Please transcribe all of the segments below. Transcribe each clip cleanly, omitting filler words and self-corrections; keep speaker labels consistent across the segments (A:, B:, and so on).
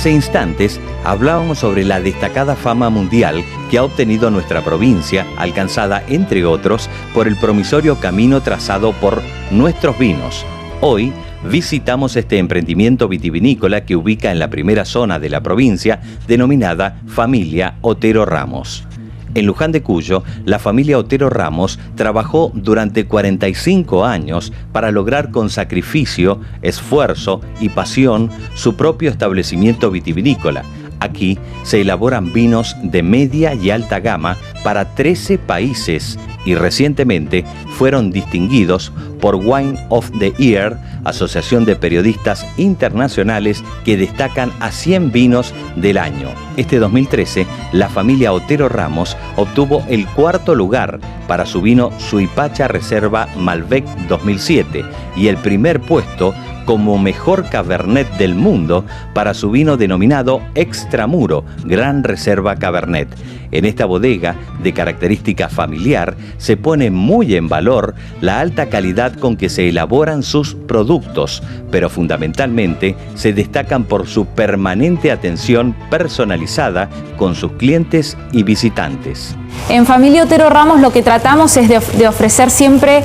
A: Hace instantes hablábamos sobre la destacada fama mundial que ha obtenido nuestra provincia, alcanzada, entre otros, por el promisorio camino trazado por nuestros vinos. Hoy visitamos este emprendimiento vitivinícola que ubica en la primera zona de la provincia, denominada Familia Otero Ramos. En Luján de Cuyo, la familia Otero Ramos trabajó durante 45 años para lograr con sacrificio, esfuerzo y pasión su propio establecimiento vitivinícola. Aquí se elaboran vinos de media y alta gama para 13 países y recientemente fueron distinguidos por Wine of the Year, asociación de periodistas internacionales que destacan a 100 vinos del año. Este 2013, la familia Otero Ramos obtuvo el cuarto lugar para su vino Suipacha Reserva Malbec 2007 y el primer puesto como mejor Cabernet del mundo para su vino denominado Extramuro, Gran Reserva Cabernet. En esta bodega, de característica familiar, se pone muy en valor la alta calidad con que se elaboran sus productos, pero fundamentalmente se destacan por su permanente atención personalizada con sus clientes y visitantes.
B: En Familia Otero Ramos lo que tratamos es de ofrecer siempre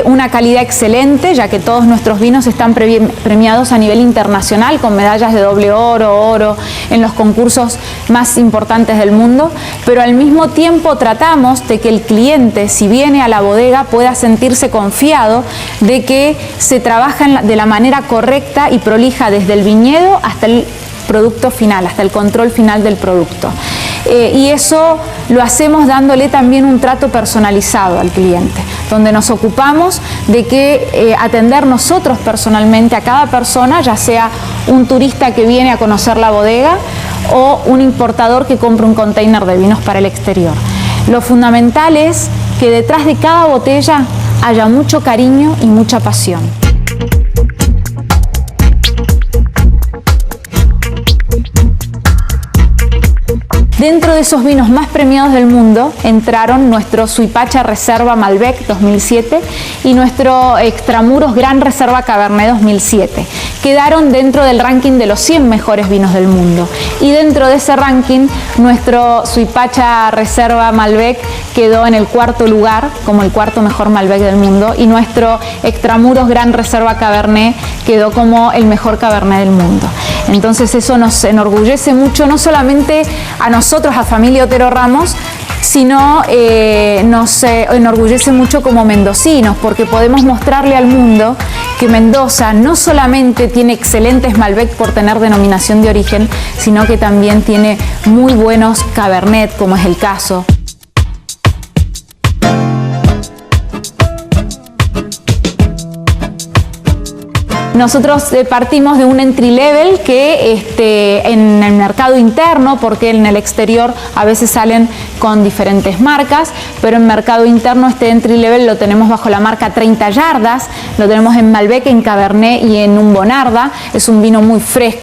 B: una calidad excelente, ya que todos nuestros vinos están premiados a nivel internacional con medallas de doble oro en los concursos más importantes del mundo, pero al mismo tiempo tratamos de que el cliente, si viene a la bodega, pueda sentirse confiado de que se trabaja de la manera correcta y prolija desde el viñedo hasta el producto final, hasta el control final del producto. Y eso lo hacemos dándole también un trato personalizado al cliente, donde nos ocupamos de que atender nosotros personalmente a cada persona, ya sea un turista que viene a conocer la bodega o un importador que compra un container de vinos para el exterior. Lo fundamental es que detrás de cada botella haya mucho cariño y mucha pasión. Dentro de esos vinos más premiados del mundo entraron nuestro Suipacha Reserva Malbec 2007 y nuestro Extramuros Gran Reserva Cabernet 2007. Quedaron dentro del ranking de los 100 mejores vinos del mundo. Y dentro de ese ranking, nuestro Suipacha Reserva Malbec quedó en el cuarto lugar, como el cuarto mejor Malbec del mundo, y nuestro Extramuros Gran Reserva Cabernet quedó como el mejor Cabernet del mundo. Entonces eso nos enorgullece mucho, no solamente a nosotros, a Familia Otero Ramos, sino nos enorgullece mucho como mendocinos, porque podemos mostrarle al mundo que Mendoza no solamente tiene excelentes Malbec por tener denominación de origen, sino que también tiene muy buenos Cabernet, como es el caso. Nosotros partimos de un entry level que en el mercado interno, porque en el exterior a veces salen con diferentes marcas, pero en mercado interno este entry level lo tenemos bajo la marca 30 Yardas, lo tenemos en Malbec, en Cabernet y en un Bonarda. Es un vino muy fresco.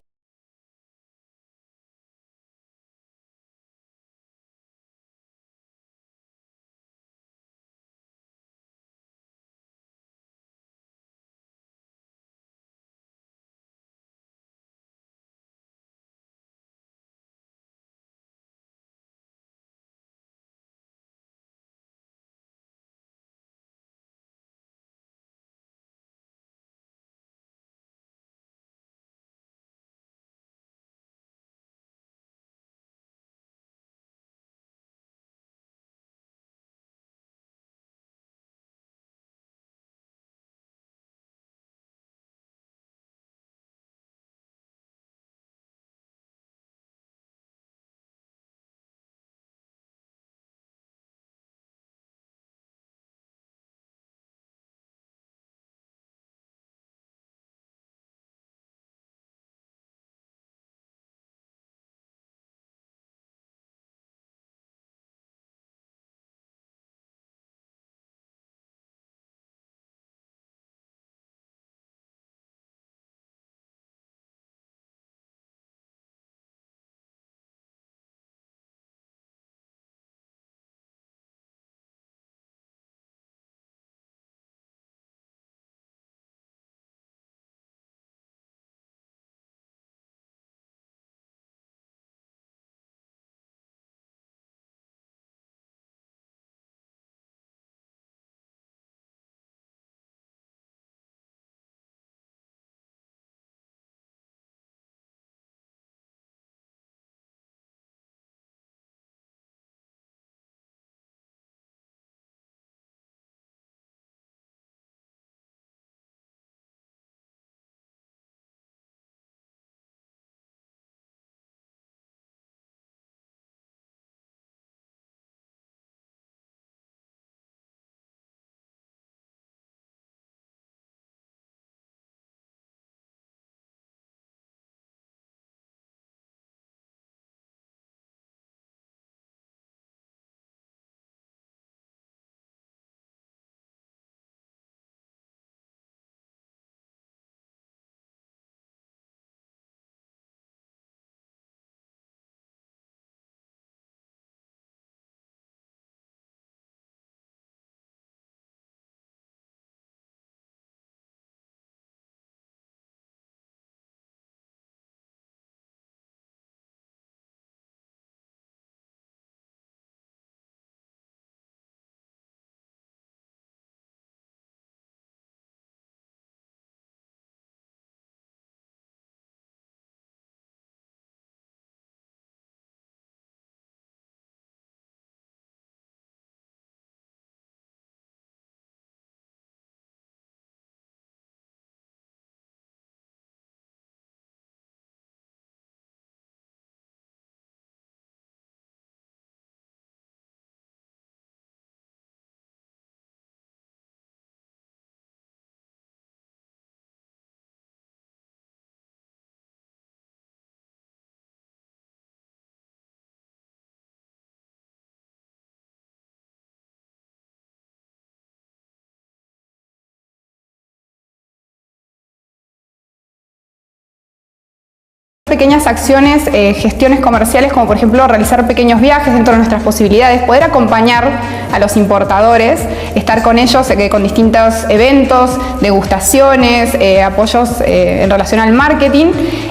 C: Pequeñas acciones, gestiones comerciales, como por ejemplo realizar pequeños viajes dentro de nuestras posibilidades, poder acompañar a los importadores, estar con ellos con distintos eventos, degustaciones, apoyos en relación al marketing.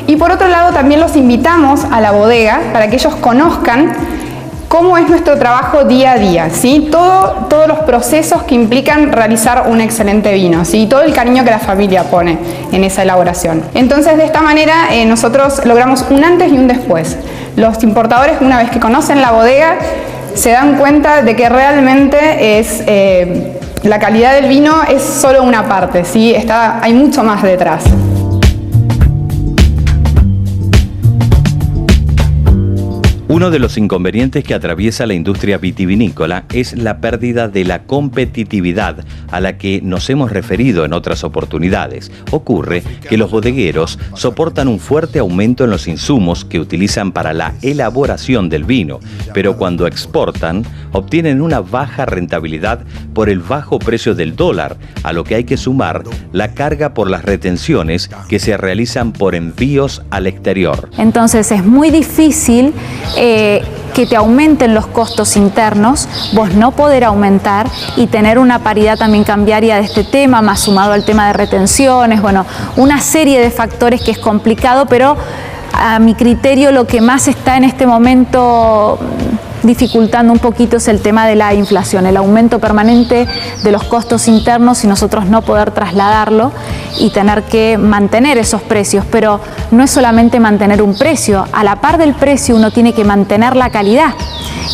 C: Y por otro lado también los invitamos a la bodega para que ellos conozcan cómo es nuestro trabajo día a día, ¿sí? Todos los procesos que implican realizar un excelente vino, ¿sí? Todo el cariño que la familia pone en esa elaboración. Entonces, de esta manera, nosotros logramos un antes y un después. Los importadores, una vez que conocen la bodega, se dan cuenta de que realmente es la calidad del vino es solo una parte, ¿sí? Hay mucho más detrás.
A: Uno de los inconvenientes que atraviesa la industria vitivinícola es la pérdida de la competitividad a la que nos hemos referido en otras oportunidades. Ocurre que los bodegueros soportan un fuerte aumento en los insumos que utilizan para la elaboración del vino, pero cuando exportan obtienen una baja rentabilidad por el bajo precio del dólar, a lo que hay que sumar la carga por las retenciones que se realizan por envíos al exterior.
B: Entonces es muy difícil que te aumenten los costos internos, vos no poder aumentar y tener una paridad también cambiaria de este tema, más sumado al tema de retenciones, bueno, una serie de factores que es complicado, pero a mi criterio lo que más está en este momento dificultando un poquito es el tema de la inflación, el aumento permanente de los costos internos y nosotros no poder trasladarlo y tener que mantener esos precios, pero no es solamente mantener un precio, a la par del precio uno tiene que mantener la calidad.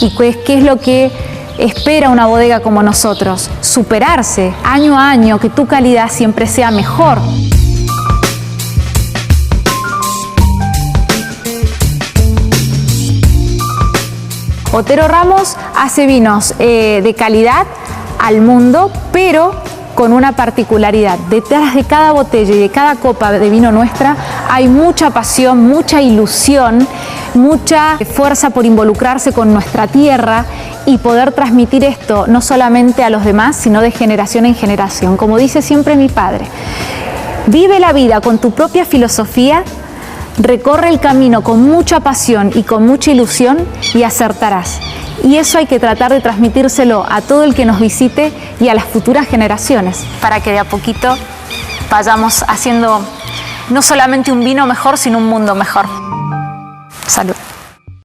B: ¿Y qué es lo que espera una bodega como nosotros? Superarse año a año, que tu calidad siempre sea mejor. Otero Ramos hace vinos de calidad al mundo, pero con una particularidad. Detrás de cada botella y de cada copa de vino nuestra hay mucha pasión, mucha ilusión, mucha fuerza por involucrarse con nuestra tierra y poder transmitir esto no solamente a los demás, sino de generación en generación. Como dice siempre mi padre, vive la vida con tu propia filosofía, recorre el camino con mucha pasión y con mucha ilusión y acertarás. Y eso hay que tratar de transmitírselo a todo el que nos visite y a las futuras generaciones, para que de a poquito vayamos haciendo no solamente un vino mejor, sino un mundo mejor. Salud.